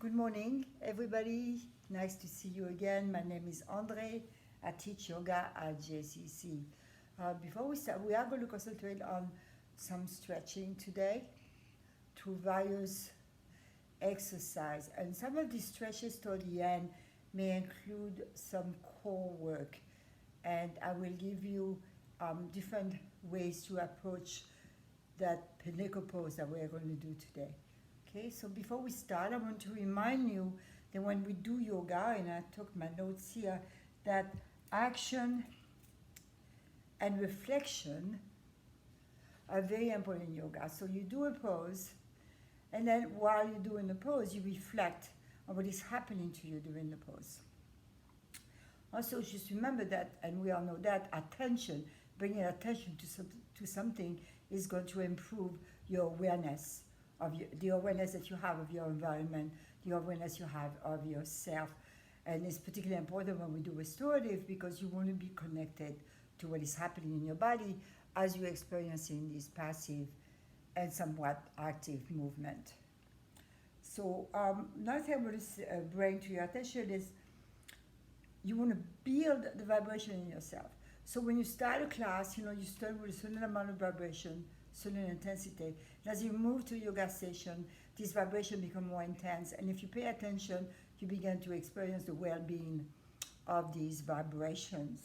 Good morning, everybody. Nice to see you again. My name is Andree. I teach yoga at JCC. Before we start, we are going to concentrate on some stretching today through various exercise. And some of these stretches toward the end may include some core work. And I will give you different ways to approach that pinnacle pose that we're going to do today. Okay, so before we start, I want to remind you that when we do yoga, and I took my notes here, that action and reflection are very important in yoga. So you do a pose, and then while you're doing the pose, you reflect on what is happening to you during the pose. Also, just remember that, and we all know that, attention, bringing attention to something is going to improve your awareness of the awareness that you have of your environment, the awareness you have of yourself. And it's particularly important when we do restorative because you want to be connected to what is happening in your body as you're experiencing this passive and somewhat active movement. So another thing I want to bring to your attention is you want to build the vibration in yourself. So when you start a class, you start with a certain amount of vibration, certain intensity. And as you move to a yoga session, this vibration becomes more intense. And if you pay attention, you begin to experience the well-being of these vibrations.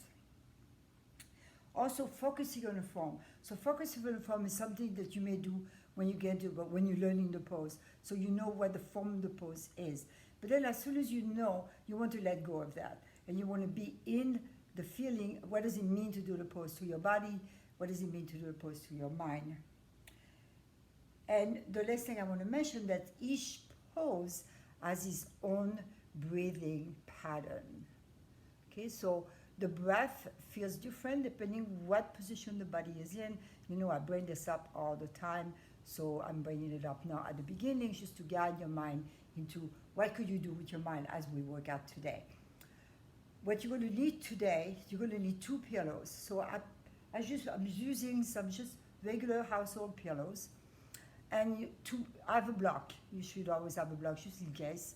Also, focusing on the form. So focusing on the form is something that you may do when you're learning the pose. So you know what the form of the pose is. But then as soon as you know, you want to let go of that. And you want to be in the feeling, what does it mean to do the pose to your body? What does it mean to do the pose to your mind? And the last thing I want to mention that each pose has its own breathing pattern. Okay, so the breath feels different depending what position the body is in. I bring this up all the time, so I'm bringing it up now at the beginning just to guide your mind into what could you do with your mind as we work out today. What you're going to need today, you're going to need 2 pillows. So I'm using some just regular household pillows. And to have a block, you should always have a block just in case,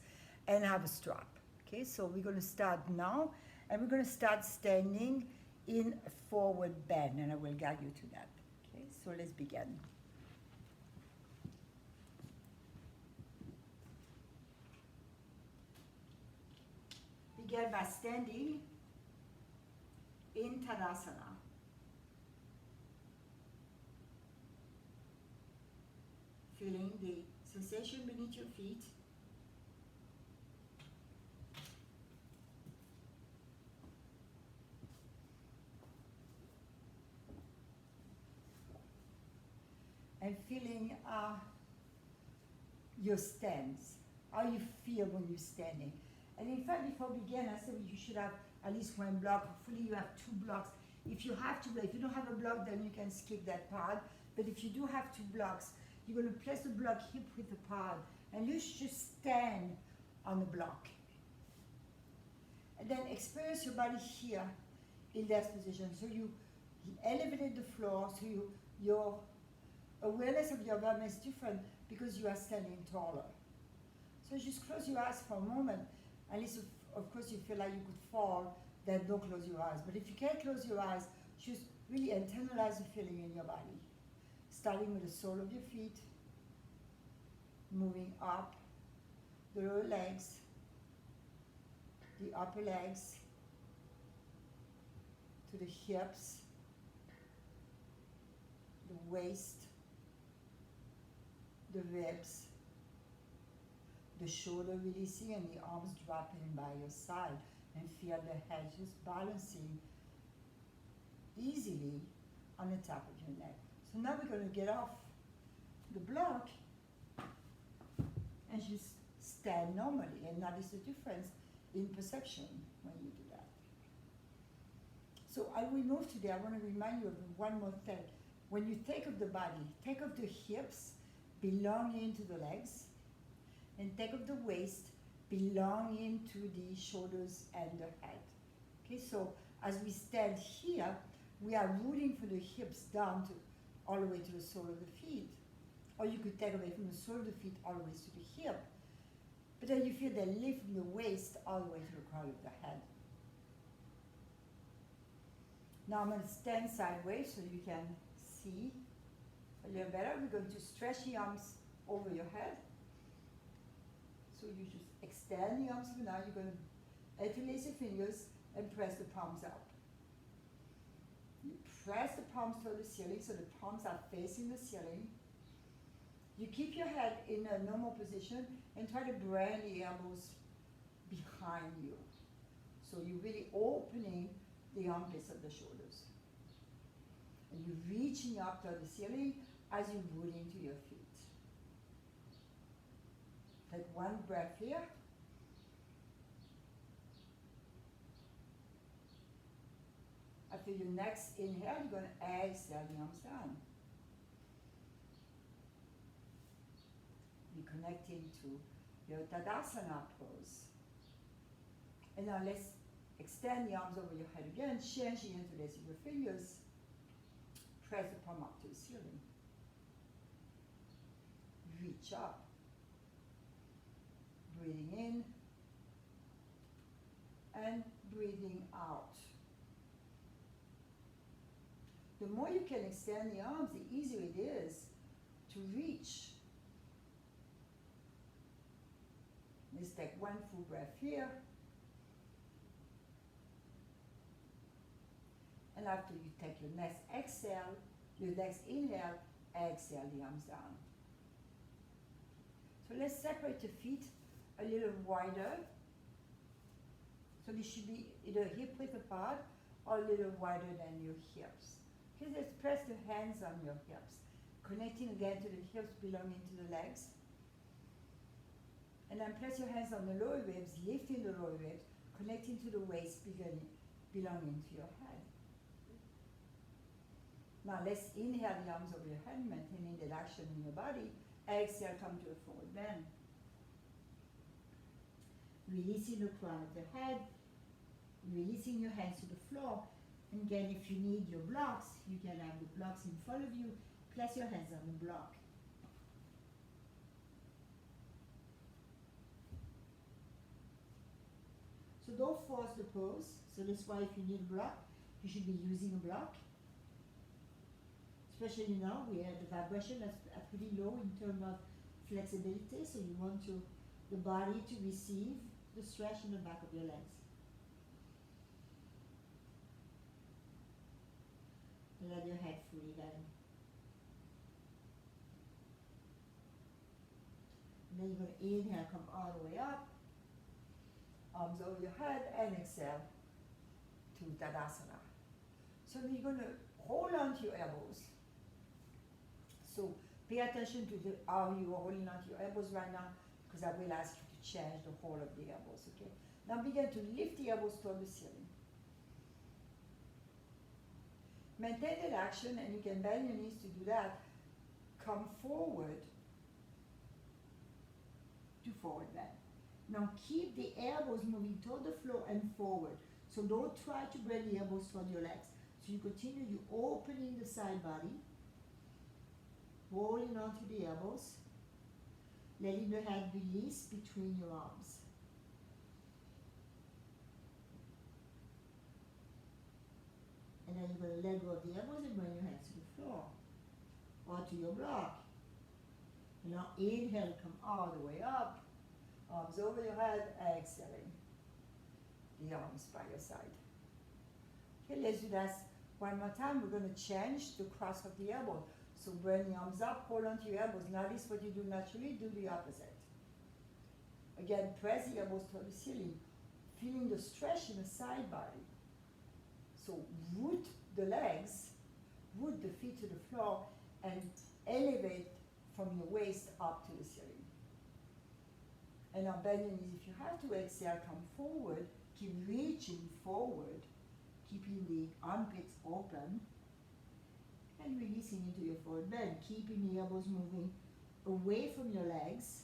and have a strap. Okay, so we're going to start now, and we're going to start standing in a forward bend, and I will guide you to that. Okay, so let's begin. Begin by standing in Tadasana. Feeling the sensation beneath your feet. And feeling your stance, how you feel when you're standing. And in fact, before we begin, I said you should have at least 1 block. Hopefully you have 2 blocks. If you don't have a block, then you can skip that part. But if you do have 2 blocks, you're going to place the block hip width apart, and you should just stand on the block. And then experience your body here in that position. So you elevated the floor, so your awareness of your environment is different because you are standing taller. So just close your eyes for a moment, unless of course you feel like you could fall, then don't close your eyes. But if you can't close your eyes, just really internalize the feeling in your body. Starting with the sole of your feet, moving up the lower legs, the upper legs, to the hips, the waist, the ribs, the shoulder releasing and the arms dropping by your side, and feel the head just balancing easily on the top of your neck. So now we're going to get off the block and just stand normally, and notice the difference in perception when you do that. So as we move today, I want to remind you of one more thing. When you take off the body, take off the hips belonging to the legs, and take off the waist belonging to the shoulders and the head. Okay, so as we stand here, we are rooting for the hips down to all the way to the sole of the feet. Or you could take away from the sole of the feet all the way to the hip. But then you feel the lift from the waist all the way to the crown of the head. Now I'm going to stand sideways so you can see a little better. We're going to stretch the arms over your head. So you just extend the arms for now. You're going to interlace your fingers and press the palms out. You press the palms toward the ceiling so the palms are facing the ceiling. You keep your head in a normal position and try to bring the elbows behind you. So you're really opening the armpits of the shoulders. And you're reaching up toward the ceiling as you root into your feet. Take one breath here. After your next inhale, you're going to exhale the arms down. You're connecting to your Tadasana pose. And now let's extend the arms over your head again, change the interlace of your fingers, press the palm up to the ceiling. Reach up. Breathing in and breathing out. The more you can extend the arms, the easier it is to reach. Let's take one full breath here. And after you take your next exhale, your next inhale, exhale the arms down. So let's separate the feet a little wider. So they should be either hip width apart or a little wider than your hips. Okay, let's press the hands on your hips, connecting again to the hips belonging to the legs. And then press your hands on the lower ribs, lifting the lower ribs, connecting to the waist belonging to your head. Now let's inhale the arms over your head, maintaining that action in your body. Exhale, come to a forward bend. Releasing the crown of the head, releasing your hands to the floor. And again, if you need your blocks, you can have the blocks in front of you. Place your hands on the block. So don't force the pose. So that's why if you need a block, you should be using a block. Especially now, we have the vibration that's pretty low in terms of flexibility. So you want the body to receive the stretch in the back of your legs. Let your head fully down. And then you're going to inhale, come all the way up. Arms over your head and exhale to Tadasana. So then you're going to hold on to your elbows. So pay attention to how you are holding on to your elbows right now, because I will ask you to change the whole of the elbows, okay? Now begin to lift the elbows toward the ceiling. Maintain that action, and you can bend your knees to do that. Come forward to forward bend. Now keep the elbows moving toward the floor and forward. So don't try to bring the elbows toward your legs. So you continue, you opening the side body, holding on to the elbows, letting the head release between your arms. And then you're going to let go of the elbows and bring your hands to the floor or to your block. And now inhale, come all the way up, arms over your head, exhaling the arms by your side. Okay, let's do that one more time. We're going to change the cross of the elbow. So bring the arms up, hold on to your elbows. Now this is what you do naturally, do the opposite. Again, press the elbows toward the ceiling, feeling the stretch in the side body. So root the legs, root the feet to the floor, and elevate from your waist up to the ceiling. And now bend your knees. If you have to exhale, come forward, keep reaching forward, keeping the armpits open, and releasing into your forward bend, keeping the elbows moving away from your legs.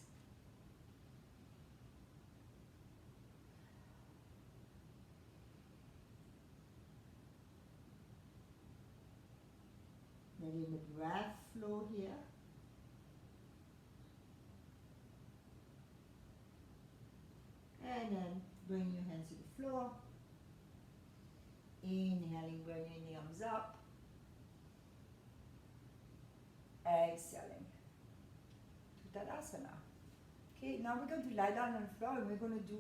Letting the breath flow here. floor. Inhaling, bringing the arms up. Exhaling to Tadasana. Okay, now we're going to lie down on the floor and we're going to do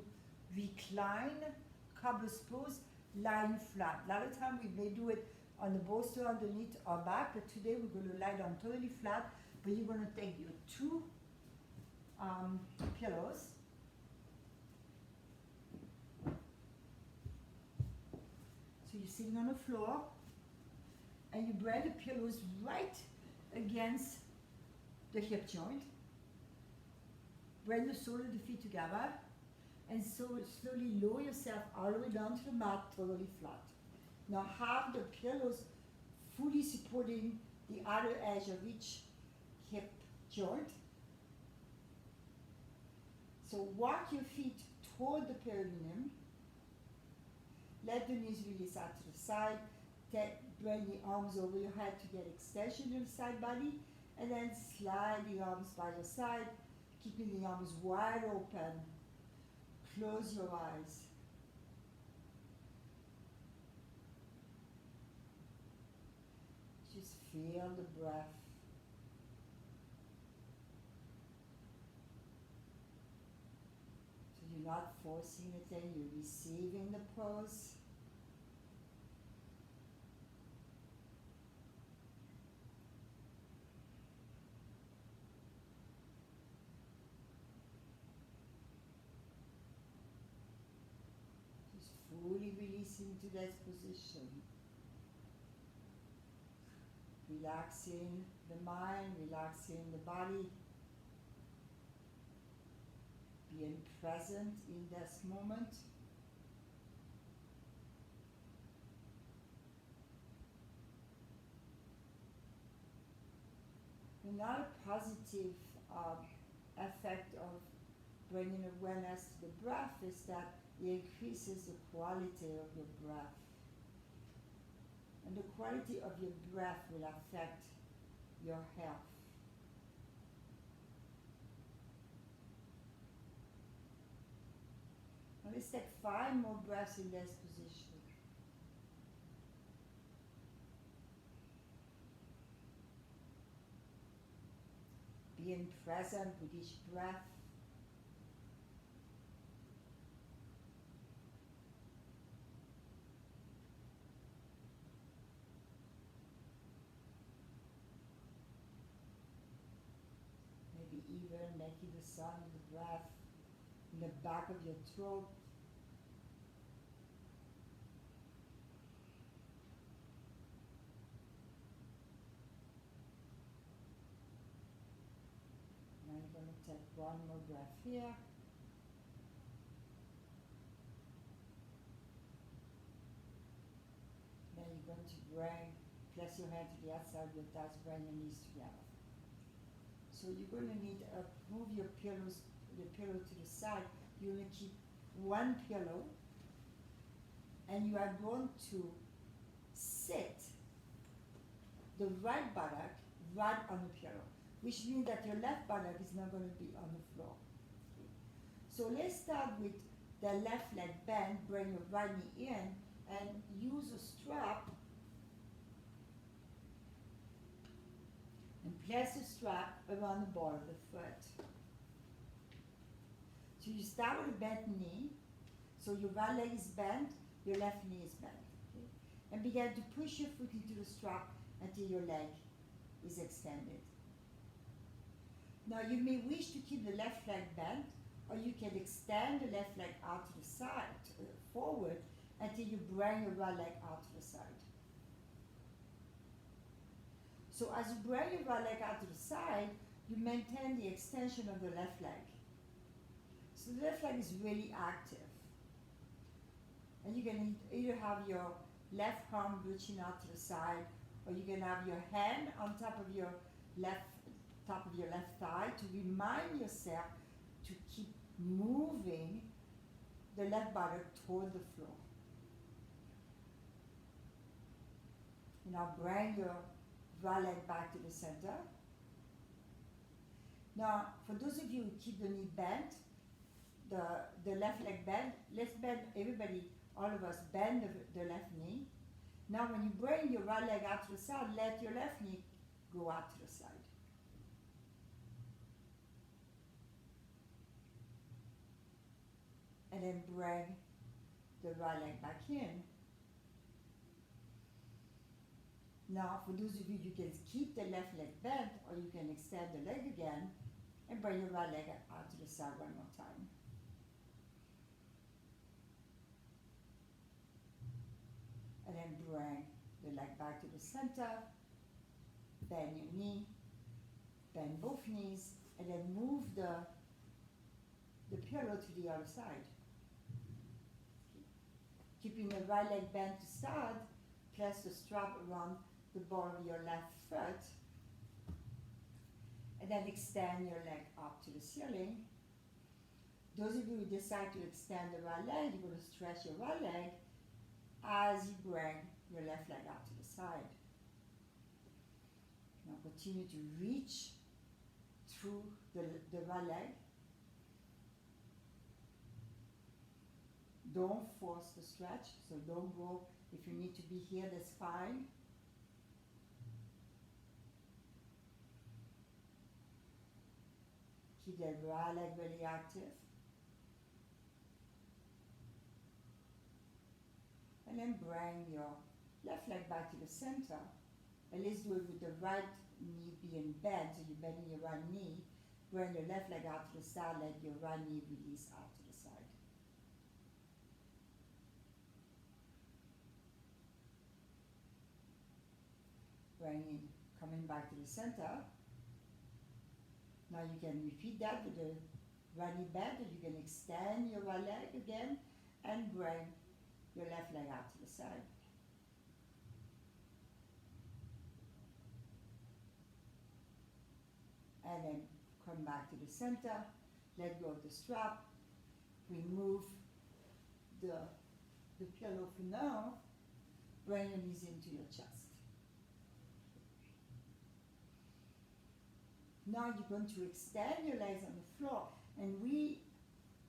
recline, cobblers pose, lying flat. A lot of time we may do it on the bolster underneath our back, but today we're going to lie down totally flat, but you're going to take your two pillows. So you're sitting on the floor and you bring the pillows right against the hip joint. Bring the sole of the feet together and so slowly lower yourself all the way down to the mat, totally flat. Now have the pillows fully supporting the outer edge of each hip joint. So walk your feet toward the perineum. Let the knees release out to the side. Bring the arms over your head to get extension of the side body. And then slide the arms by your side, keeping the arms wide open. Close your eyes. Just feel the breath. So you're not forcing it in, you're receiving the pose. Just fully releasing to that position. Relaxing the mind, relaxing the body. Being present in this moment. Another positive effect of bringing awareness to the breath is that it increases the quality of your breath. And the quality of your breath will affect your health. Now let's take 5 more breaths in this position. Being present with each breath. Maybe even making the sound of the breath in the back of your throat. Now you're going to take 1 more breath here. Then you're going to place your hand to the outside of your thighs, bring your knees together. So you're going to need to move your pillow to the side. You're going to keep 1 pillow and you are going to sit the right buttock right on the pillow, which means that your left buttock is not going to be on the floor. Okay. So let's start with the left leg bend, bring your right knee in and use a strap and place the strap around the ball of the foot. So you start with a bent knee, so your right leg is bent, your left knee is bent. Okay? And begin to push your foot into the strap until your leg is extended. Now you may wish to keep the left leg bent, or you can extend the left leg out to the side, forward, until you bring your right leg out to the side. So as you bring your right leg out to the side, you maintain the extension of the left leg. So the left leg is really active. And you can either have your left arm reaching out to the side, or you can have your hand on top of your left thigh to remind yourself to keep moving the left buttock toward the floor. Now bring your right leg back to the center. Now, for those of you who keep the knee bent, the left leg bend. Let's bend, everybody, all of us, bend the left knee. Now when you bring your right leg out to the side, let your left knee go out to the side. And then bring the right leg back in. Now, for those of you, you can keep the left leg bent, or you can extend the leg again, and bring your right leg out to the side one more time. And then bring the leg back to the center, bend your knee, bend both knees, and then move the pillow to the other side. Keeping the right leg bent to start, place the strap around the ball of your left foot, and then extend your leg up to the ceiling. Those of you who decide to extend the right leg, you're going to stretch your right leg as you bring your left leg out to the side. Now continue to reach through the right leg. Don't force the stretch, so don't go. If you need to be here, that's fine. Keep the right leg really active. And then bring your left leg back to the center. And let's do it with the right knee being bent, so you're bending your right knee. Bring your left leg out to the side, let your right knee release out to the side. Bringing, coming back to the center. Now you can repeat that with the right knee bent, or you can extend your right leg again and bring your left leg out to the side. And then come back to the center, let go of the strap, remove the pillow for now, bring your knees into your chest. Now you're going to extend your legs on the floor, and we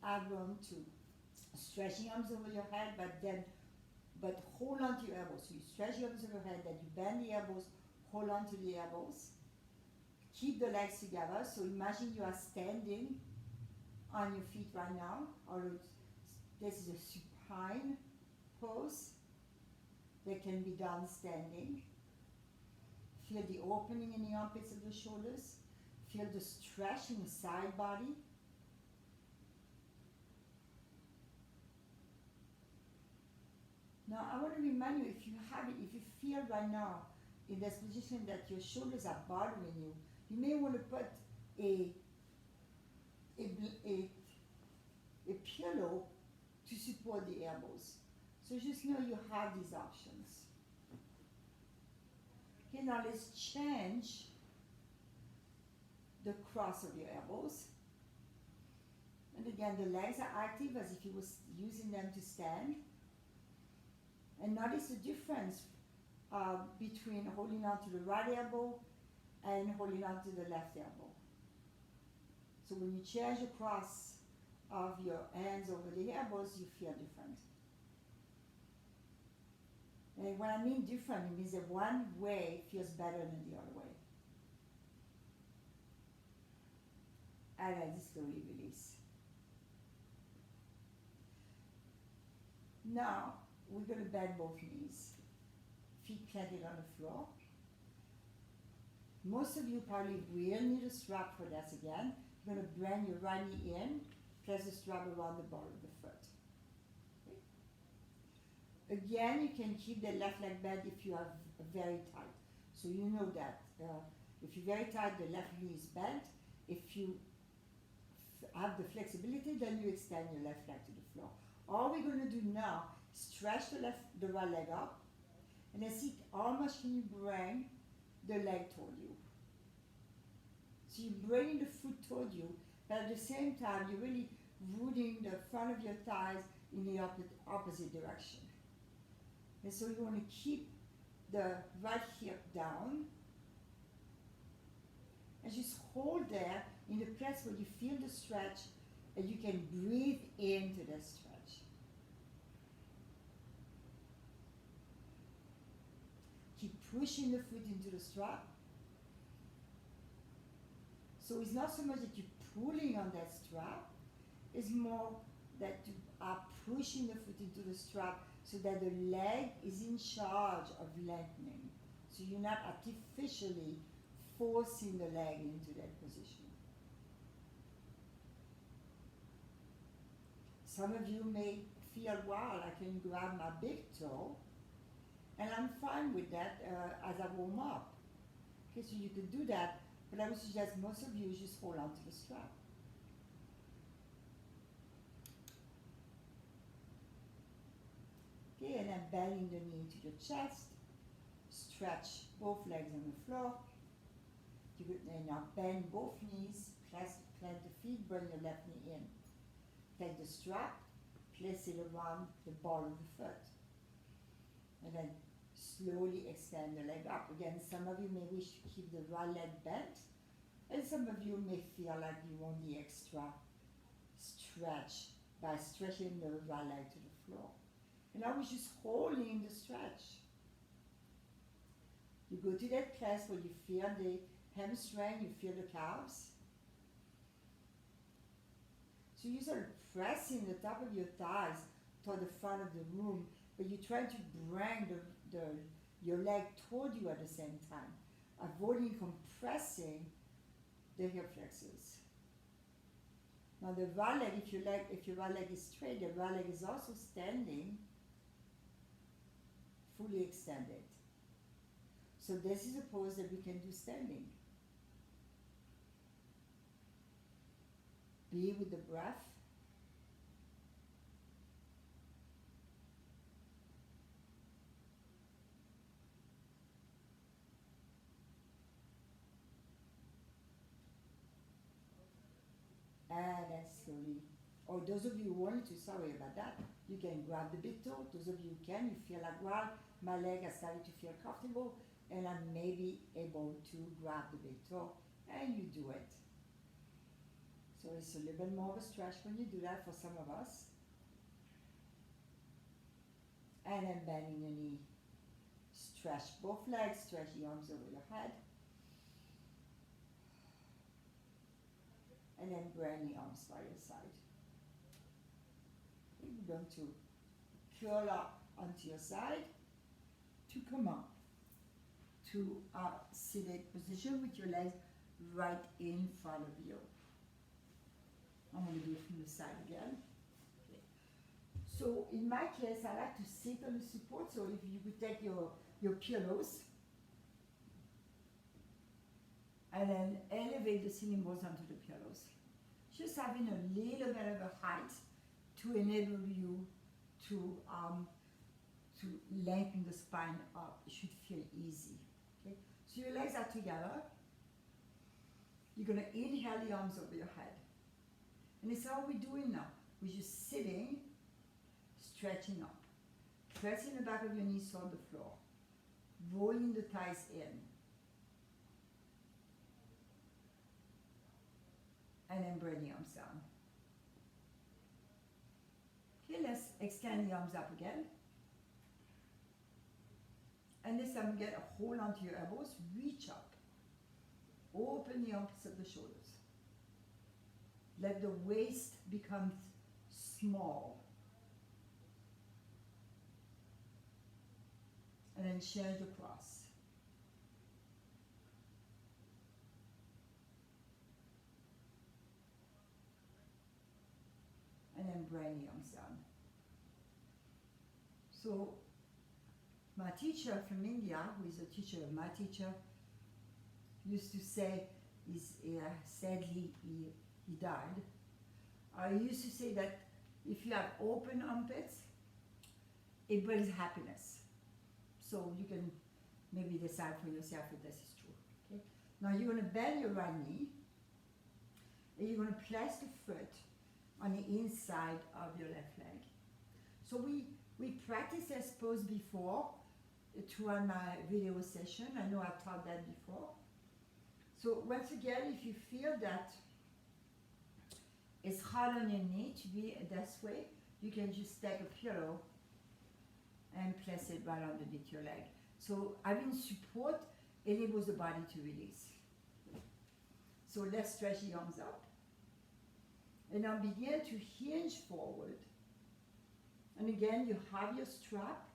are going to stretch your arms over your head, but hold on to your elbows. So you stretch your arms over your head, then you bend the elbows, hold on to the elbows. Keep the legs together. So imagine you are standing on your feet right now, although this is a supine pose that can be done standing. Feel the opening in the armpits of the shoulders. Feel the stretch in the side body. Now I want to remind you, if you feel right now in this position that your shoulders are bothering you, you may want to put a pillow to support the elbows. So just know you have these options. Okay, now let's change the cross of your elbows. And again, the legs are active as if you were using them to stand. And notice the difference between holding on to the right elbow and holding on to the left elbow. So when you change the cross of your hands over the elbows, you feel different. And when I mean different, it means that one way feels better than the other way. And then slowly release. Now, we're going to bend both knees. Feet planted on the floor. Most of you probably will need a strap for this again. You're going to bring your right knee in, place the strap around the ball of the foot. Okay. Again, you can keep the left leg bent if you are very tight. So you know that if you're very tight, the left knee is bent. If you have the flexibility, then you extend your left leg to the floor. All we're going to do now, stretch the right leg up, and then see how much can you bring the leg toward you. So you're bringing the foot toward you, but at the same time, you're really rooting the front of your thighs in the opposite direction. And so you want to keep the right hip down, and just hold there in the place where you feel the stretch, and you can breathe into the stretch. Keep pushing the foot into the strap. So it's not so much that you're pulling on that strap, it's more that you are pushing the foot into the strap so that the leg is in charge of lengthening. So you're not artificially forcing the leg into that position. Some of you may feel, wow, I can grab my big toe, and I'm fine with that as I warm up. Okay, so you could do that, but I would suggest most of you just hold on to the strap. Okay, and then bending the knee to your chest, stretch both legs on the floor. You could then now bend both knees, plant the feet, bring the left knee in. Take the strap, place it around the ball of the foot. And then slowly extend the leg up. Again, some of you may wish to keep the right leg bent, and some of you may feel like you want the extra stretch by stretching the right leg to the floor. And I was just holding the stretch. You go to that place where you feel the hamstring, you feel the calves. So you sort of pressing the top of your thighs toward the front of the room, but you try to bring your leg toward you at the same time, avoiding compressing the hip flexors. Now the right leg, if your right leg is straight, the right leg is also standing, fully extended. So this is a pose that we can do standing. Be with the breath. And then slowly, or those of you who wanted to, sorry about that, you can grab the big toe. Those of you who can, you feel like, well, my leg has started to feel comfortable and I'm maybe able to grab the big toe, and you do it. So it's a little bit more of a stretch when you do that for some of us. And then bending the knee. Stretch both legs, stretch the arms over your head. And then bring the arms by your side. You're going to curl up onto your side to come up to a seated position with your legs right in front of you. I'm going to do it from the side again. Okay. So in my case, I like to sit on the support. So if you could take your pillows and then elevate the ceiling boards onto the pillows. Just having a little bit of a height to enable you to lengthen the spine up. It should feel easy. Okay? So your legs are together. You're going to inhale the arms over your head. And it's how we're doing now. We're just sitting, stretching up. Pressing the back of your knees on the floor. Rolling the thighs in. And then bring the arms down. Okay, let's extend the arms up again. And this time again, hold onto your elbows, reach up. Open the arms of the shoulders. Let the waist become small. And then change across. And then bring the arms down. So my teacher from India, who is a teacher of my teacher, used to say, sadly he died. He used to say that if you have open armpits, it brings happiness. So you can maybe decide for yourself if this is true. Okay? Now you're going to bend your right knee, and you're going to place the foot on the inside of your left leg. So we practiced this pose before throughout my video session. I know I've taught that before. So once again, if you feel that it's hard on your knee to be this way, you can just take a pillow and place it right underneath your leg. So having support enables the body to release. So let's stretch the arms up. And now begin to hinge forward. And again, you have your strap.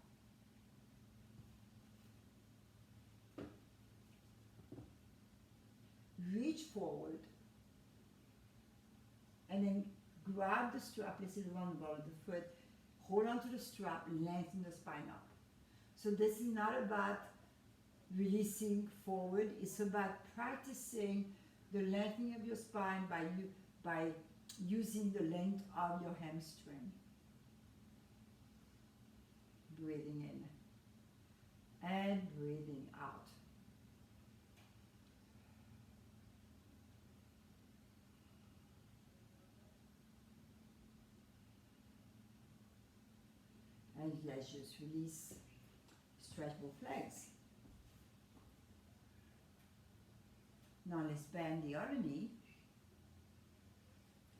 Reach forward. And then grab the strap, place it around the ball of the foot. Hold on to the strap, lengthen the spine up. So this is not about releasing forward. It's about practicing the lengthening of your spine by using the length of your hamstring. Breathing in and breathing out. And let's just release, stretch both legs. Now let's bend the other knee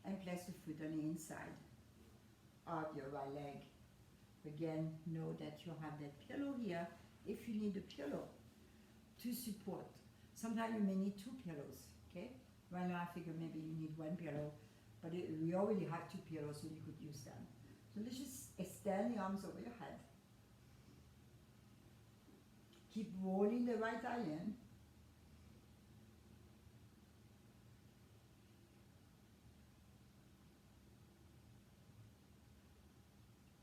and place the foot on the inside of your right leg. Again, know that you have that pillow here if you need a pillow to support. Sometimes you may need two pillows, okay? Right now I figure maybe you need one pillow, but we already have two pillows, so you could use them. So let's just extend the arms over your head. Keep rolling the right eye in.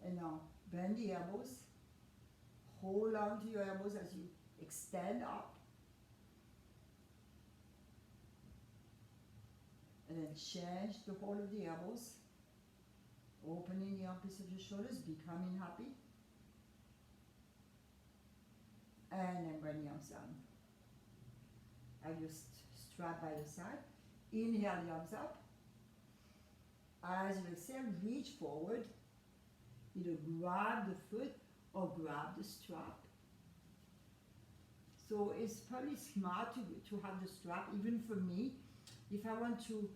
And now bend the elbows. Hold on to your elbows as you extend up. And then change the hold of the elbows. Opening the armpits of your shoulders, becoming happy. And then bring the arms down. Have your strap by your side. Inhale the arms up. As you exhale, reach forward. Either grab the foot or grab the strap. So it's probably smart to have the strap, even for me. If I want to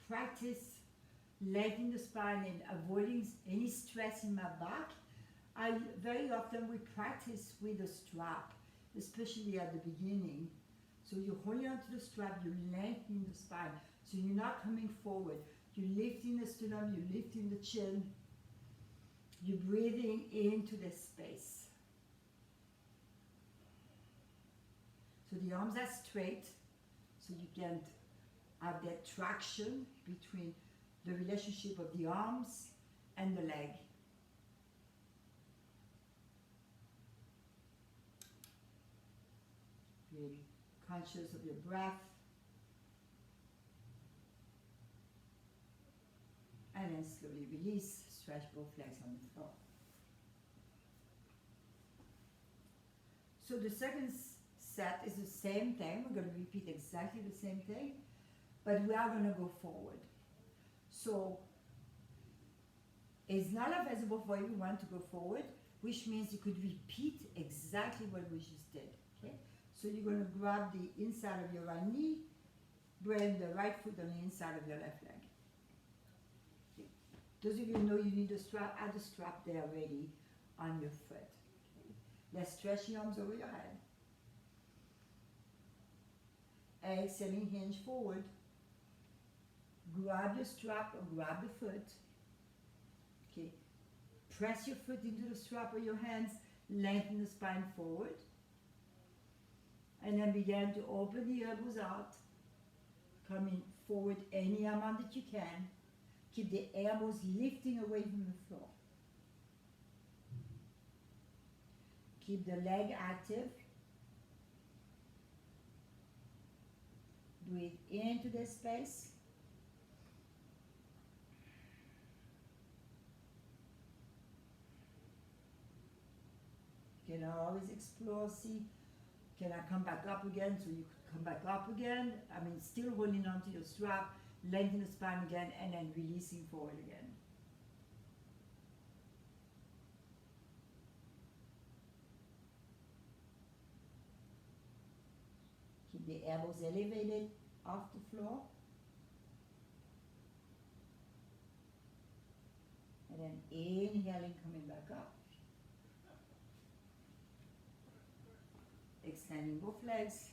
practice lengthening the spine and avoiding any stress in my back, I very often we practice with a strap, especially at the beginning. So you're holding onto the strap, you're lengthening the spine. So you're not coming forward. You're lifting the sternum, you're lifting the chin. You're breathing into the space. So the arms are straight, so you can have that traction between the relationship of the arms and the leg. Be conscious of your breath. And then slowly release, stretch both legs on the floor. So the second set is the same thing. We're going to repeat exactly the same thing, but we are going to go forward. So it's not advisable for everyone to go forward, which means you could repeat exactly what we just did. Okay? So you're going to grab the inside of your right knee, bring the right foot on the inside of your left leg. Okay. Those of you who know you need a strap, add a strap there ready on your foot. Okay. Let's stretch the arms over your head. Exhaling, hinge forward. Grab your strap or grab the foot. Okay. Press your foot into the strap with your hands. Lengthen the spine forward. And then begin to open the elbows out. Coming forward any amount that you can. Keep the elbows lifting away from the floor. Keep the leg active. Breathe into the space. You can always explore, see, can I come back up again? So you could come back up again. I mean, still holding onto your strap, lengthen the spine again, and then releasing forward again. Keep the elbows elevated off the floor. then inhaling, coming back up. Extending both legs.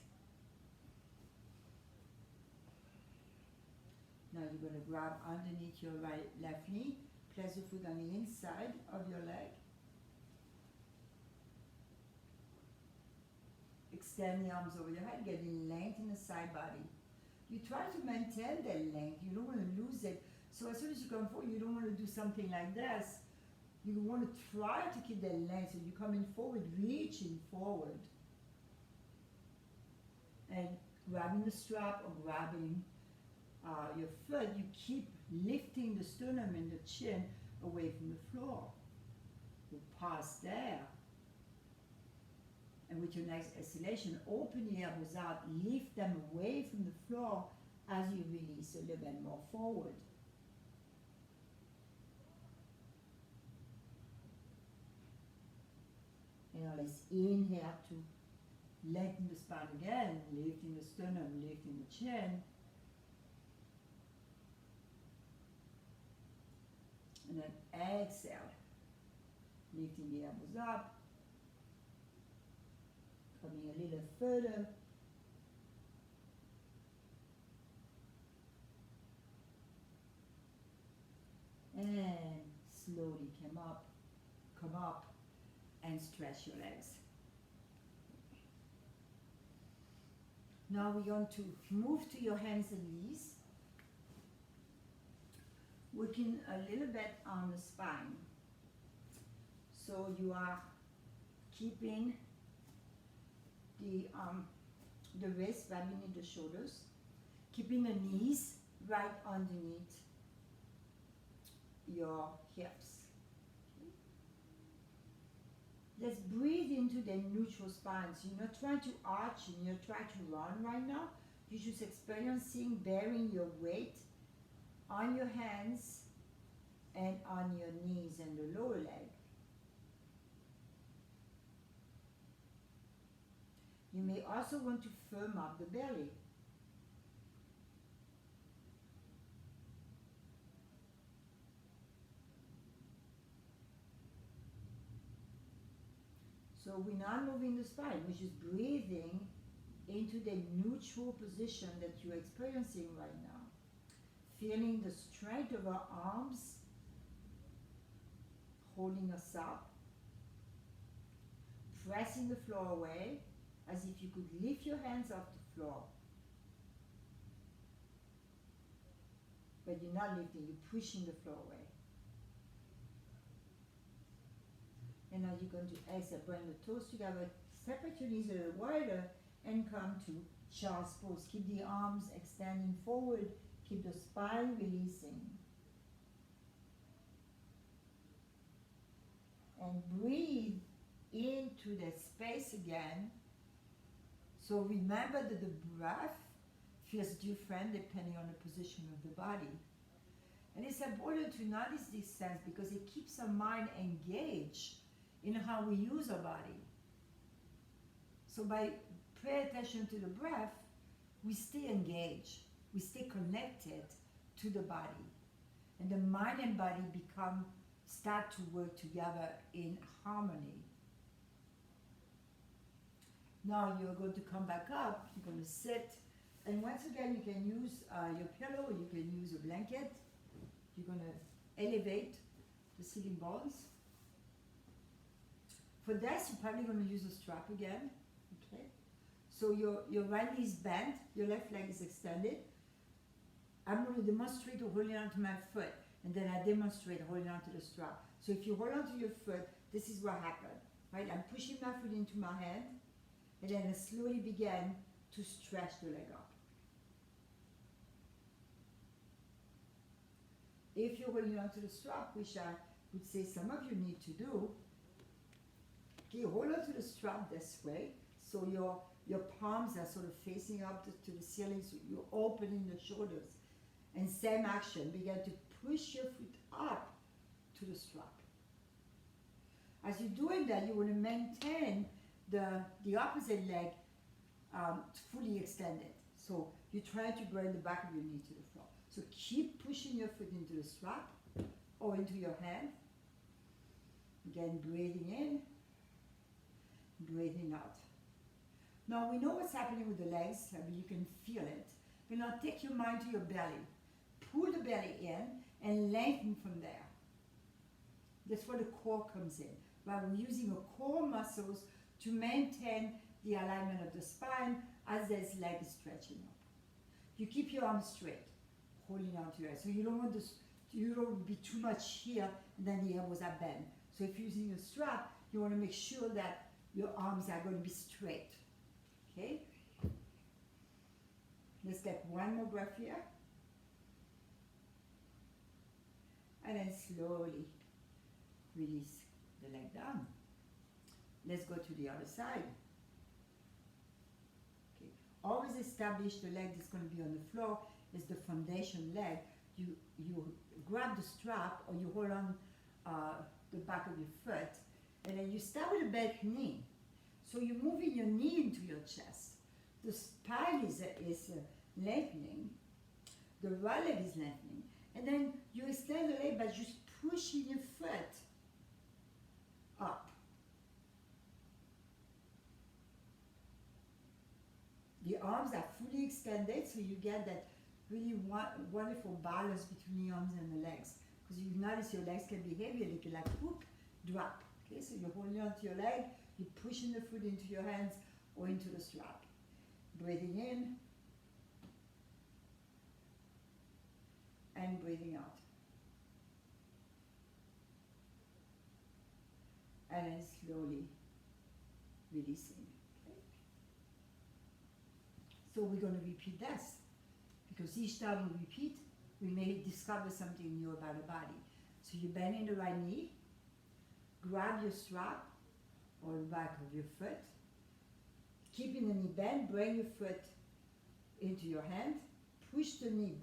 Now you're going to grab underneath your left knee, place your foot on the inside of your leg. Extend the arms over your head, getting length in the side body. You try to maintain that length, you don't want to lose it. So as soon as you come forward, you don't want to do something like this. You want to try to keep that length, so you're coming forward, reaching forward. And grabbing the strap or grabbing your foot, you keep lifting the sternum and the chin away from the floor. You pause there. And with your next exhalation, open the elbows out, lift them away from the floor as you release a little bit more forward. And now let's inhale to lengthen the spine again, lifting the sternum, lifting the chin. And then exhale, lifting the elbows up, coming a little further. And slowly come up and stretch your legs. Now we're going to move to your hands and knees, working a little bit on the spine. So you are keeping the wrist right beneath the shoulders, keeping the knees right underneath your hips. Let's breathe into the neutral spine. So you're not trying to arch and you're not trying to run right now. You're just experiencing bearing your weight on your hands and on your knees and the lower leg. You may also want to firm up the belly. So we're not moving the spine, we're just breathing into the neutral position that you're experiencing right now. Feeling the strength of our arms holding us up. Pressing the floor away as if you could lift your hands off the floor. But you're not lifting, you're pushing the floor away. And now you're going to exhale, bring the toes together, separate your knees a little wider, and come to child's pose. Keep the arms extending forward, keep the spine releasing. And breathe into that space again. So remember that the breath feels different depending on the position of the body. And it's important to notice this sense because it keeps our mind engaged in how we use our body. So by paying attention to the breath, we stay engaged, we stay connected to the body. And the mind and body start to work together in harmony. Now you're going to come back up, you're going to sit, and once again you can use your pillow, you can use a blanket. You're going to elevate the sitting bones. For this, you're probably going to use a strap again, okay? So your right knee is bent, your left leg is extended. I'm going to demonstrate holding on to my foot, and then I demonstrate holding on to the strap. So if you hold on to your foot, this is what happened, right? I'm pushing my foot into my hand, and then I slowly begin to stretch the leg up. If you're holding on to the strap, which I would say some of you need to do, okay, hold on to the strap this way, so your palms are sort of facing up to the ceiling, so you're opening the shoulders. And same action, begin to push your foot up to the strap. As you're doing that, you want to maintain the opposite leg fully extended. So you try to bring the back of your knee to the floor. So keep pushing your foot into the strap, or into your hand. Again, breathing in, breathing out. Now we know what's happening with the legs. I mean, you can feel it. But now take your mind to your belly. Pull the belly in and lengthen from there. That's where the core comes in. Right? We're using our core muscles to maintain the alignment of the spine as this leg is stretching up. You keep your arms straight, holding on to your head. So you don't want this, you don't be too much here, and then the elbows are bent. So if you're using a strap, you want to make sure that your arms are going to be straight. Okay? Let's get one more breath here. And then slowly release the leg down. Let's go to the other side. Okay. Always establish the leg that's going to be on the floor is the foundation leg. You grab the strap or you hold on the back of your foot, and then you start with a bent knee. So you're moving your knee into your chest. The spine is lengthening. The right leg is lengthening. And then you extend the leg by just pushing your foot up. The arms are fully extended, so you get that really wonderful balance between the arms and the legs. Because you notice your legs can be heavier, they can like whoop, drop. Okay, so you're holding on to your leg, you're pushing the foot into your hands or into the strap. Breathing in and breathing out. And then slowly releasing. Okay? So we're going to repeat this, because each time we repeat, we may discover something new about the body. So you bend in the right knee, grab your strap or the back of your foot, keeping the knee bent, bring your foot into your hand, push the knee,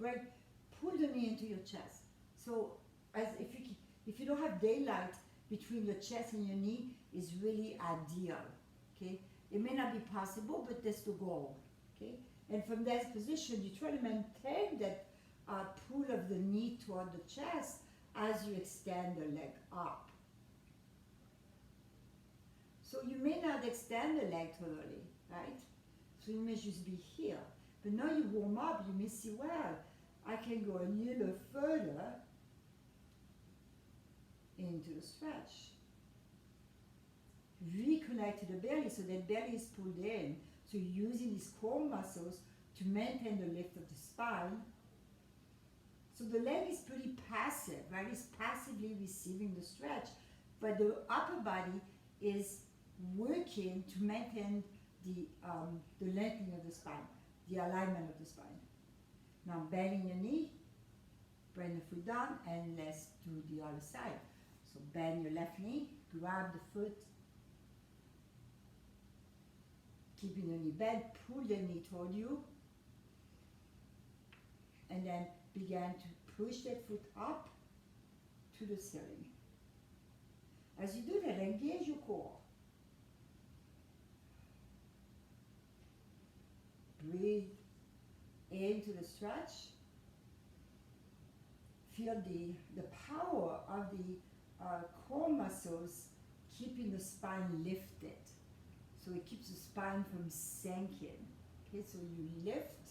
pull the knee into your chest. So as if you don't have daylight between your chest and your knee, is really ideal. Okay, it may not be possible, but that's the goal. Okay, and from that position, you try to maintain that pull of the knee toward the chest as you extend the leg up. So you may not extend the leg totally, right? So you may just be here. But now you warm up, you may see, well, I can go a little further into the stretch. Reconnect to the belly, so that belly is pulled in. So you're using these core muscles to maintain the lift of the spine. So the leg is pretty passive, right? It's passively receiving the stretch, but the upper body is working to maintain the lengthening of the spine, the alignment of the spine. Now bending your knee, bring the foot down, and let's do the other side. So bend your left knee, grab the foot, keeping the knee bent, pull the knee toward you, and then begin to push that foot up to the ceiling. As you do that, engage your core. Breathe into the stretch. Feel the power of the core muscles keeping the spine lifted. So it keeps the spine from sinking. Okay, so you lift.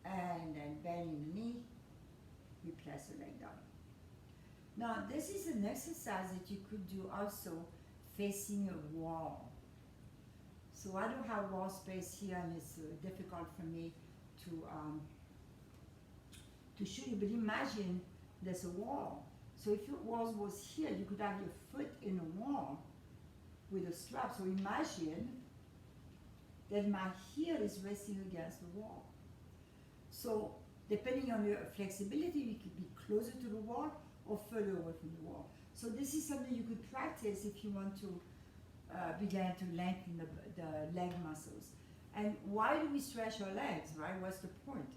And then bending the knee, you place the leg down. Now, this is an exercise that you could do also facing a wall. So I don't have wall space here, and it's difficult for me to show you, but imagine there's a wall. So if your wall was here, you could have your foot in a wall with a strap. So imagine that my heel is resting against the wall. So depending on your flexibility, you could be closer to the wall or further away from the wall. So this is something you could practice if you want to begin to lengthen the leg muscles. And why do we stretch our legs, right? What's the point?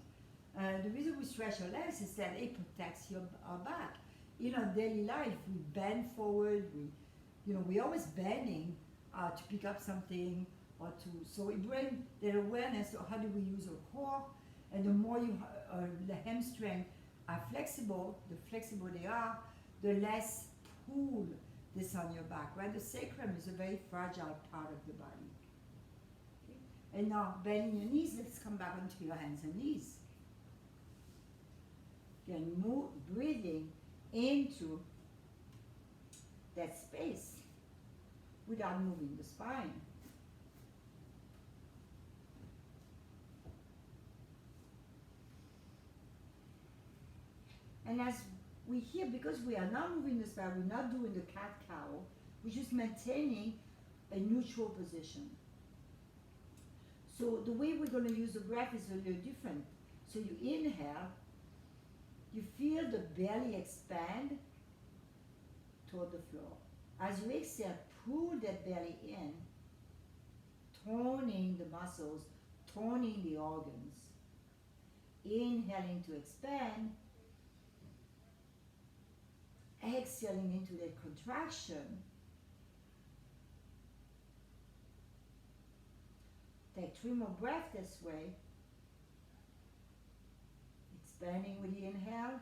The reason we stretch our legs is that it protects our back. In our daily life, we bend forward, we're always bending to pick up something, or to, so we bring that awareness of how do we use our core, and the more you, the hamstring are flexible, the flexible they are, the less pull this on your back, right? The sacrum is a very fragile part of the body. Okay? And now bending your knees, let's come back onto your hands and knees. Again, move, breathing into that space without moving the spine. And as we hear, because we are not moving the spine, we're not doing the cat-cow, we're just maintaining a neutral position. So the way we're going to use the breath is a little different. So you inhale, you feel the belly expand toward the floor. As you exhale, pull that belly in, toning the muscles, toning the organs. Inhaling to expand, exhaling into that contraction. Take 3 more breaths this way. Expanding with the inhale,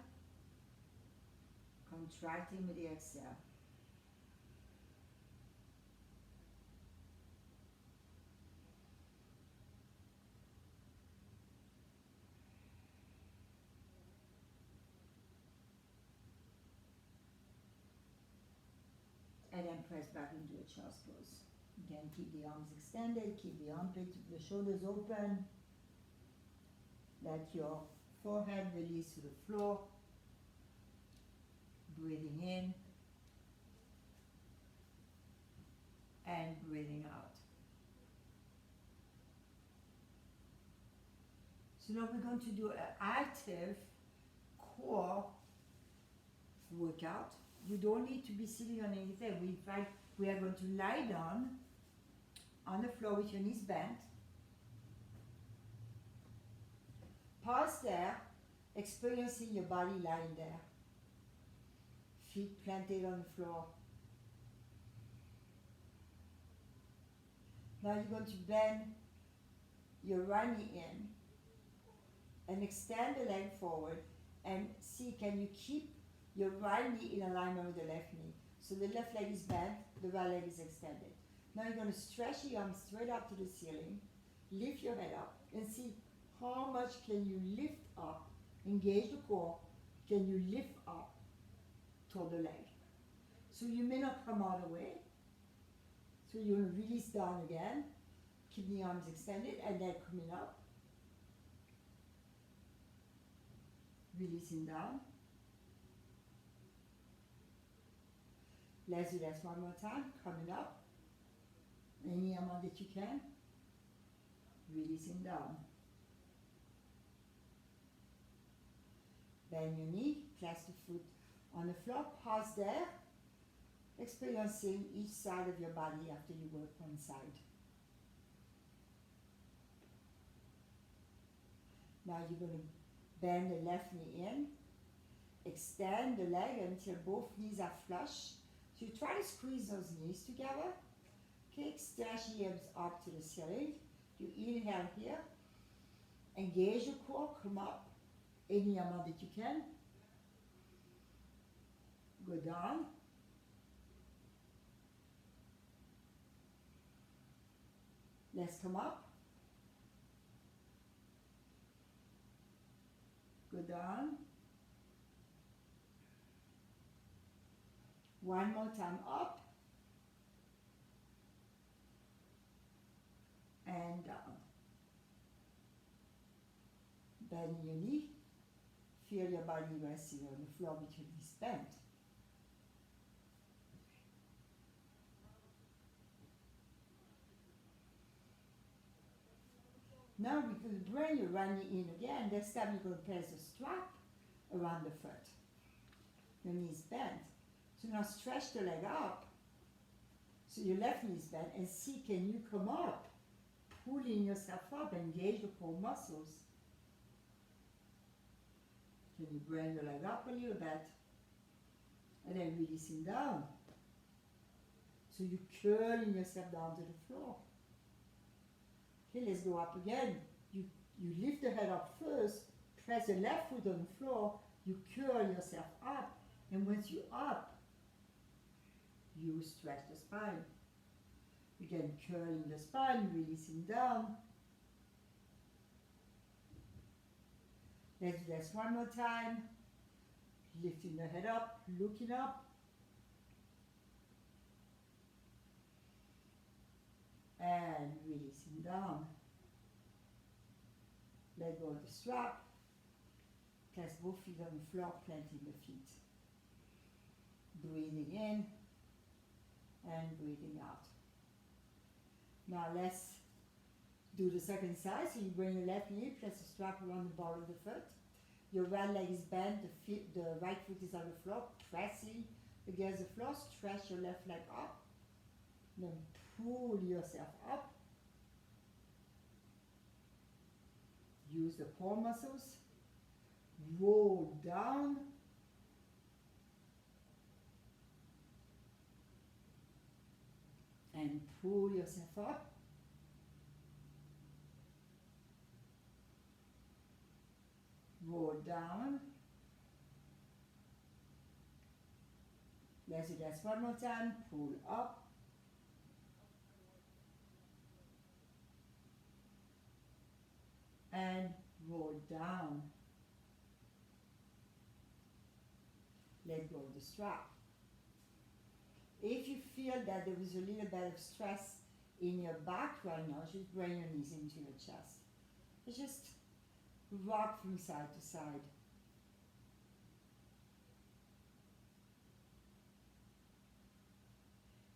contracting with the exhale. And then press back into a child's pose. Again, keep the arms extended, keep the armpit, the shoulders open. Let your forehead release to the floor. Breathing in and breathing out. So now we're going to do an active core workout. You don't need to be sitting on anything. In fact, we are going to lie down on the floor with your knees bent. Pause there, experiencing your body lying there. Feet planted on the floor. Now you're going to bend your right knee in and extend the leg forward and see, can you keep your right knee in alignment with the left knee. So the left leg is bent, the right leg is extended. Now you're going to stretch the arms straight up to the ceiling, lift your head up, and see how much can you lift up, engage the core, can you lift up toward the leg. So you may not come all the way, so you'll release down again, keep the arms extended, and then coming up, releasing down. Let's do that one more time, coming up, any amount that you can, releasing down. Bend your knee, clasp the foot on the floor, pause there, experiencing each side of your body after you work one side. Now you're going to bend the left knee in, extend the leg until both knees are flush. So you try to squeeze those knees together. Okay, stretch the hips up to the ceiling. You inhale here, engage your core, come up any amount that you can. Go down. Let's come up. Go down. One more time up. And down. Bend your knee. Feel your body resting on the floor with your knees bent. Now we can bring your right knee in again. This time you're going to place a strap around the foot. Your knees bent. So now stretch the leg up. So your left knee is bent, and see, can you come up? Pulling yourself up, engage the core muscles. Can you bring your leg up a little bit? And then releasing down. So you're curling yourself down to the floor. Okay, let's go up again. You lift the head up first, press the left foot on the floor, you curl yourself up, and once you're up, you stretch the spine. Again, curling the spine, releasing down. Let's do this one more time. Lifting the head up, looking up. And releasing down. Let go of the strap. Place both feet on the floor, planting the feet. Breathing in and breathing out. Now let's do the second side. So you bring your left knee, place the strap around the ball of the foot. Your right leg is bent, the right foot is on the floor, pressing against the floor. Stretch your left leg up. Then pull yourself up. Use the core muscles. Roll down. And pull yourself up. Roll down. Let's do this one more time. Pull up. And roll down. Let go of the strap. If you feel that there is a little bit of stress in your back right now, just bring your knees into your chest. Just rock from side to side.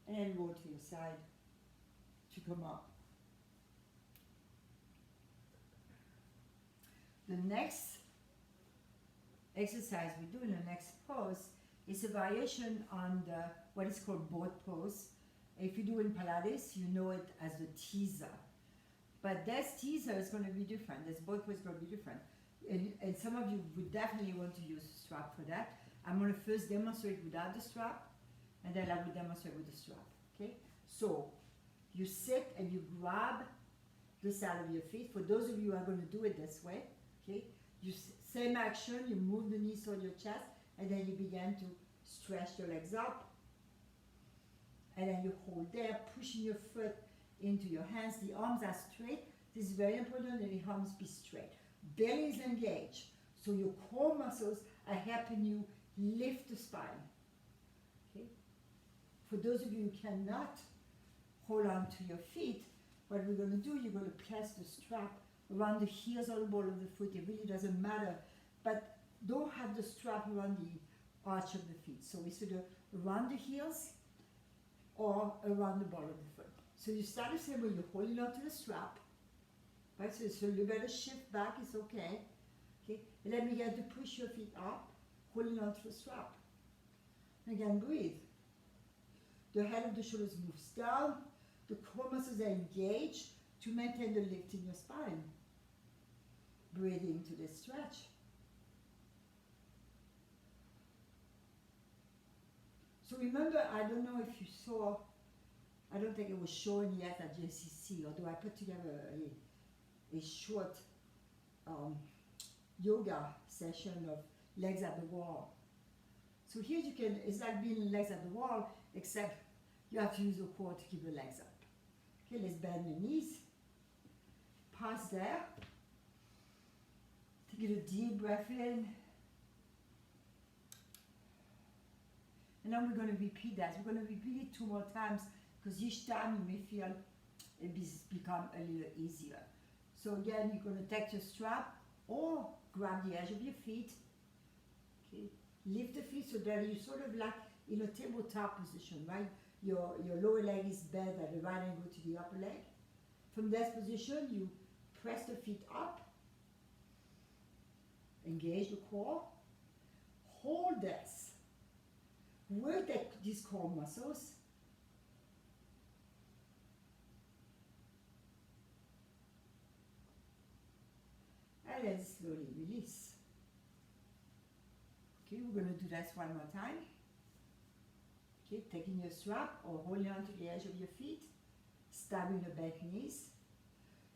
And then roll to your side to come up. The next exercise we do in the next pose is a variation on the what is called boat pose. If you do in Pilates, you know it as the teaser. But this teaser is going to be different. This boat pose is going to be different. And some of you would definitely want to use a strap for that. I'm going to first demonstrate without the strap, and then I will demonstrate with the strap. Okay? So you sit and you grab the side of your feet. For those of you who are going to do it this way, okay? Same action, you move the knees on your chest, and then you begin to stretch your legs up. And then you hold there, pushing your foot into your hands. The arms are straight. This is very important that the arms be straight. Belly is engaged. So your core muscles are helping you lift the spine. Okay? For those of you who cannot hold on to your feet, what we're going to do, you're going to place the strap around the heels or the ball of the foot. It really doesn't matter. But don't have the strap around the arch of the feet. So it's either around the heels or around the ball of the foot. So you start the same way, you're holding on to the strap. Right? So you better shift back, it's okay. Okay? And then begin to push your feet up, holding on to the strap. Again, breathe. The head of the shoulders moves down. The core muscles are engaged to maintain the lift in your spine. Breathe into the stretch. So remember, I don't know if you saw, I don't think it was shown yet at JCC, although I put together a short yoga session of legs at the wall. So here you can, it's like being legs at the wall, except you have to use the core to keep the legs up. Okay, let's bend the knees. Pause there. Take a deep breath in. And now we're going to repeat that. We're going to repeat it 2 more times because each time you may feel it become a little easier. So again, you're going to take your strap or grab the edge of your feet. Okay. Lift the feet so that you're sort of like in a tabletop position, right? Your lower leg is bent at the right angle to the upper leg. From this position, you press the feet up. Engage the core. Hold this. Work these core muscles. And then slowly release. Okay, we're going to do this one more time. Okay, taking your strap or holding on to the edge of your feet, stabbing the back knees.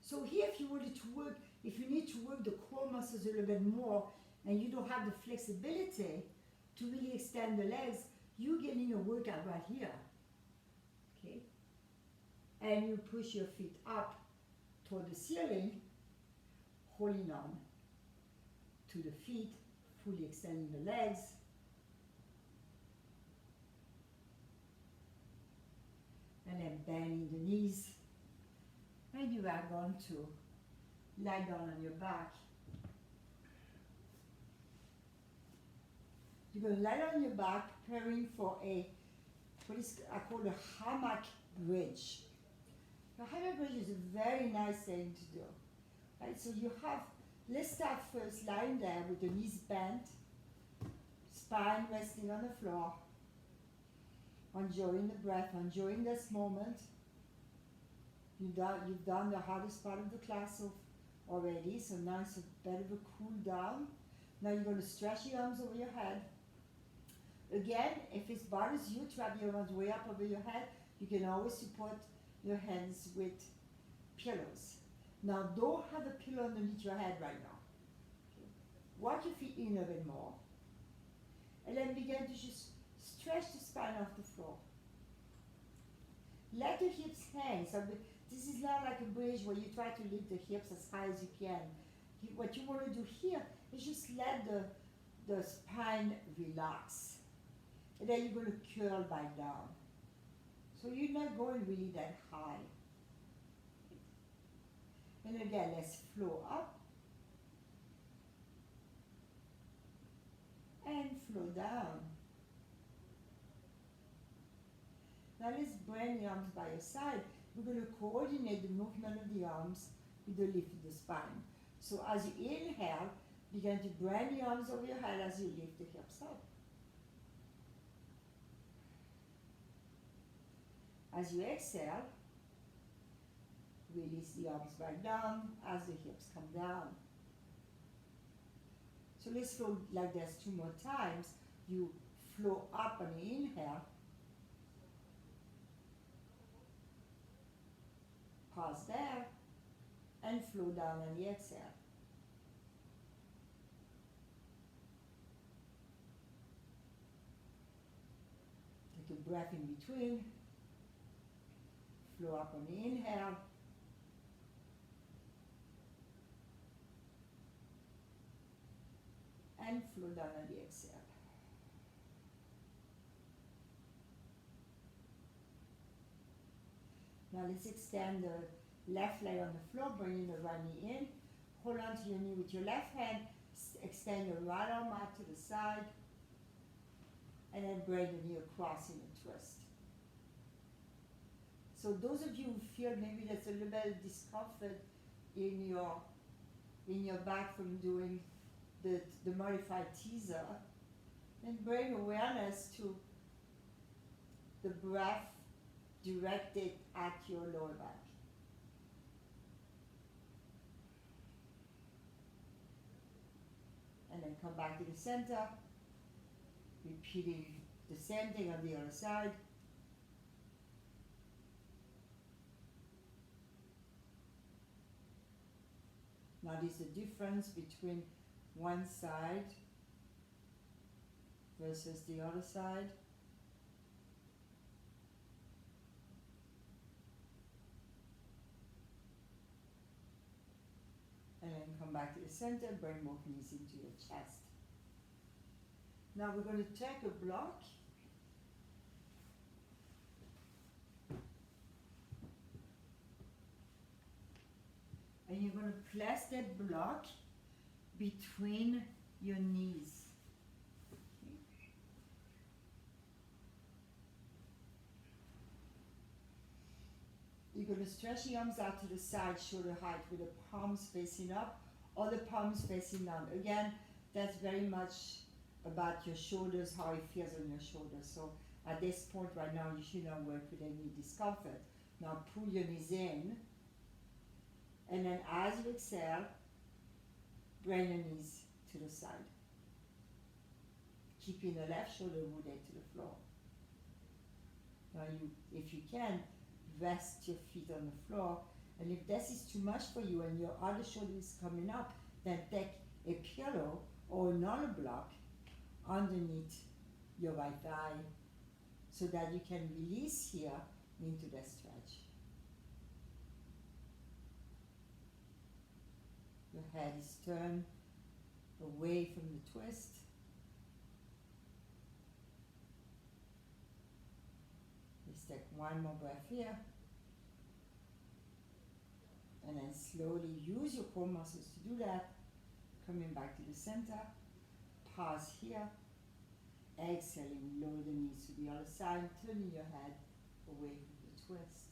So here, if you wanted to work, if you need to work the core muscles a little bit more, and you don't have the flexibility to really extend the legs, you're getting a workout right here. Okay? And you push your feet up toward the ceiling, holding on to the feet, fully extending the legs. And then bending the knees. And you are going to lie down on your back. You're going to lie down on your back, preparing for what is I call a hammock bridge. The hammock bridge is a very nice thing to do. Right? So you have, let's start first lying there with the knees bent, spine resting on the floor, enjoying the breath, enjoying this moment. You've done the hardest part of the class already, so now it's a bit of a cool down. Now you're going to stretch your arms over your head. Again, if it bothers you to have your arms way up over your head, you can always support your hands with pillows. Now don't have a pillow underneath your head right now. Okay. Walk your feet in a bit more. And then begin to just stretch the spine off the floor. Let the hips hang. So this is not like a bridge where you try to lift the hips as high as you can. What you want to do here is just let the spine relax. And then you're going to curl back down. So you're not going really that high. And again, let's flow up and flow down. Now let's bring the arms by your side. We're going to coordinate the movement of the arms with the lift of the spine. So as you inhale, begin to bring the arms over your head as you lift the hips up. As you exhale, release the arms back down as the hips come down. So let's flow like this 2 more times. You flow up on the inhale. Pause there and flow down on the exhale. Take a breath in between. Flow up on the inhale. And flow down on the exhale. Now let's extend the left leg on the floor, bringing the right knee in. Hold on to your knee with your left hand. Extend your right arm out to the side. And then bring the knee across in a twist. So those of you who feel maybe there's a little bit of discomfort in your back from doing the modified teaser, then bring awareness to the breath directed at your lower back. And then come back to the center, repeating the same thing on the other side. Now there's a difference between one side versus the other side. And then come back to the center, bring both knees into your chest. Now we're going to take a block. And you're going to place that block between your knees. Okay. You're going to stretch the arms out to the side, shoulder height, with the palms facing up or the palms facing down. Again, that's very much about your shoulders, how it feels on your shoulders. So at this point right now, you should not work with any discomfort. Now pull your knees in. And then as you exhale, bring your knees to the side. Keeping the left shoulder rooted to the floor. Now if you can, rest your feet on the floor And if this is too much for you and your other shoulder is coming up, then take a pillow or another block underneath your right thigh so that you can release here into the stretch. Your head is turned away from the twist. Let's take one more breath here. And then slowly use your core muscles to do that. Coming back to the center. Pause here. Exhaling, lower the knees to the other side, turning your head away from the twist.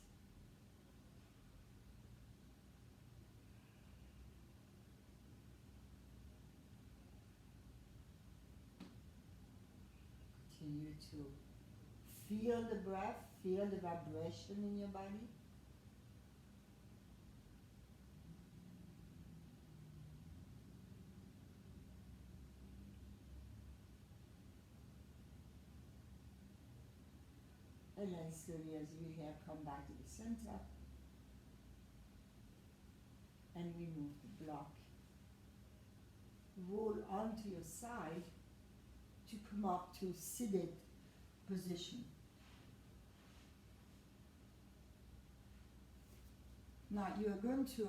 Continue to feel the breath, feel the vibration in your body. And then slowly as you here, come back to the center. And remove the block. Roll onto your side to come up to seated position. Now you are going to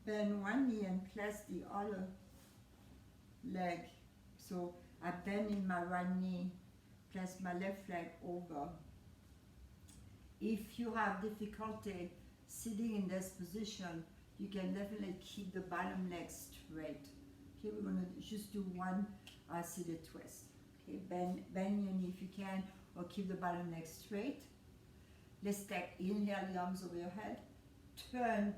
bend one knee and place the other leg. So I bend in my right knee, place my left leg over. If you have difficulty sitting in this position, you can definitely keep the bottom leg straight. Okay, we're going to just do one seated twist. Okay, bend your knee if you can, or keep the bottom leg straight. Let's take, inhale the arms over your head, turn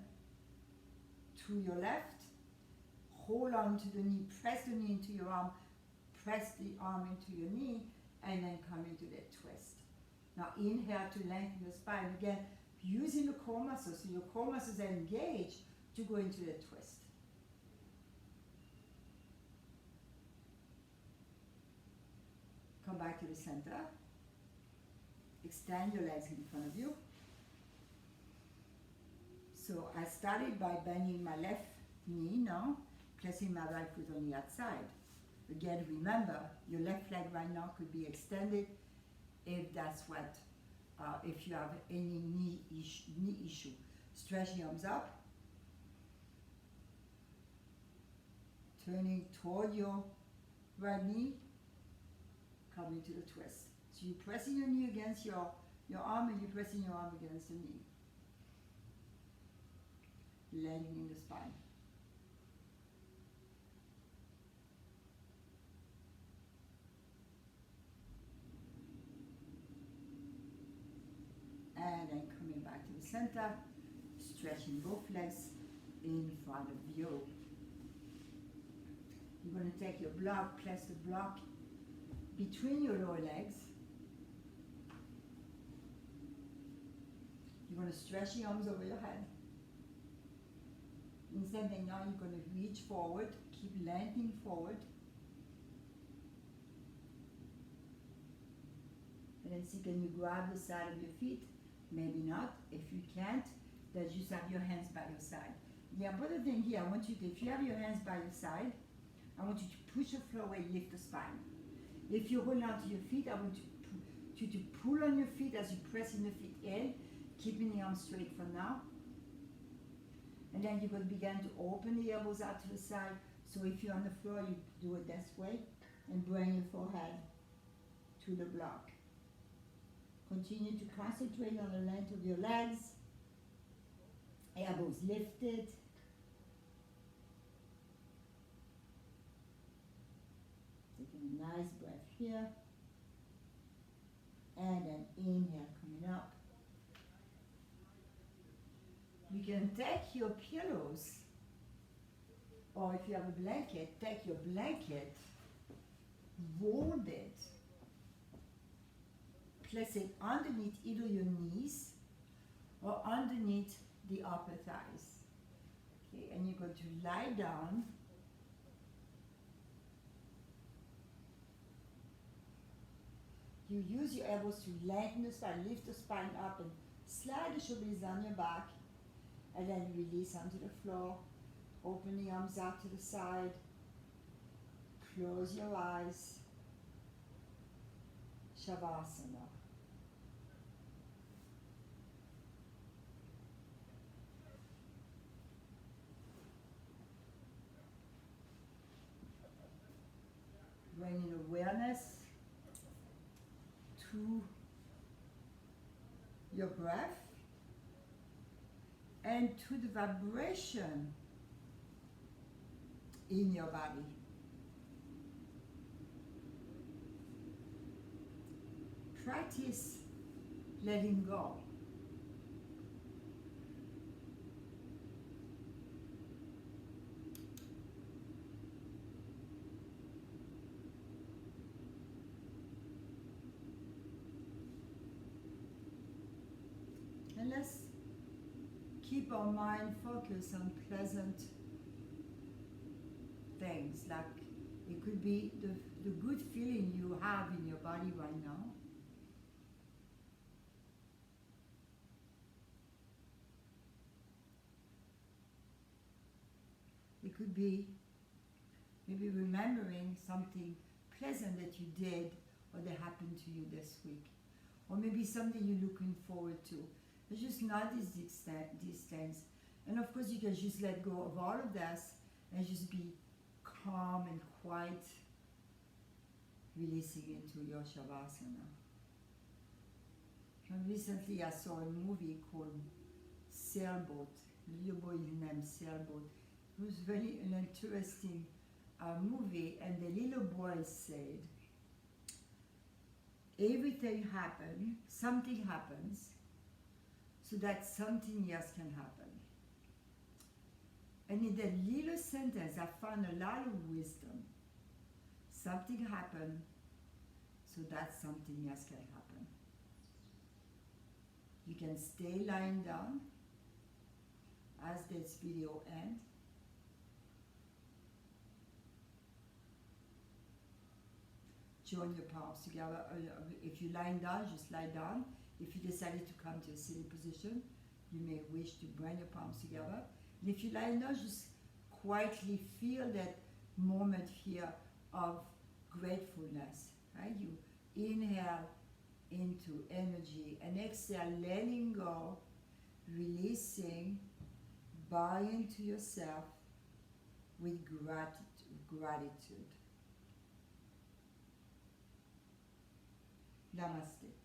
to your left, hold on to the knee, press the knee into your arm, press the arm into your knee, and then come into that twist. Now inhale to lengthen the spine. Again, using the core muscles, so your core muscles are engaged to go into the twist. Come back to the center. Extend your legs in front of you. So I started by bending my left knee now, placing my right foot on the outside. Again, remember, your left leg right now could be extended if that's what, if you have any knee issue. Stretch the arms up. Turning toward your right knee, coming to the twist. So you're pressing your knee against your arm, and you're pressing your arm against the knee. Lengthening the spine. And then coming back to the center, stretching both legs in front of you. You're going to take your block, place the block between your lower legs. You're going to stretch the arms over your head. And same thing now, you're going to reach forward, keep lengthening forward. And then see, can you grab the side of your feet? Maybe not. If you can't, then just have your hands by your side. The important thing here, I want you to, if you have your hands by your side, I want you to push the floor away, lift the spine. If you hold on to your feet, I want you to pull on your feet as you press in the feet in, keeping the arms straight for now. And then you're going to begin to open the elbows out to the side. So if you're on the floor, you do it this way and bring your forehead to the block. Continue to concentrate on the length of your legs. Elbows lifted. Taking a nice breath here. And then inhale, coming up. You can take your pillows, or if you have a blanket, take your blanket, fold it, place it underneath either your knees or underneath the upper thighs. Okay, and you're going to lie down. You use your elbows to lengthen the spine, lift the spine up, and slide the shoulders down your back. and then release onto the floor. Open the arms out to the side. Close your eyes. Shavasana. Bringing awareness to your breath and to the vibration in your body. Practice letting go. And let's keep our mind focused on pleasant things, like it could be the good feeling you have in your body right now. It could be maybe remembering something pleasant that you did or that happened to you this week. Or maybe something you're looking forward to. And just notice these things. And of course you can just let go of all of this and just be calm and quiet, releasing into your Shavasana. And recently I saw a movie called Sailboat. A little boy named Sailboat. It was very an interesting movie, and the little boy said, everything happens, something happens, so that something else can happen. And in that little sentence, I found a lot of wisdom. Something happened, so that something else can happen. You can stay lying down as this video ends. Join your palms together. If you're lying down, just lie down. If you decided to come to a sitting position, you may wish to bring your palms together. And if you're lying down, just quietly feel that moment here of gratefulness. Right? You inhale into energy and exhale, letting go, releasing, bowing to yourself with gratitude. Namaste.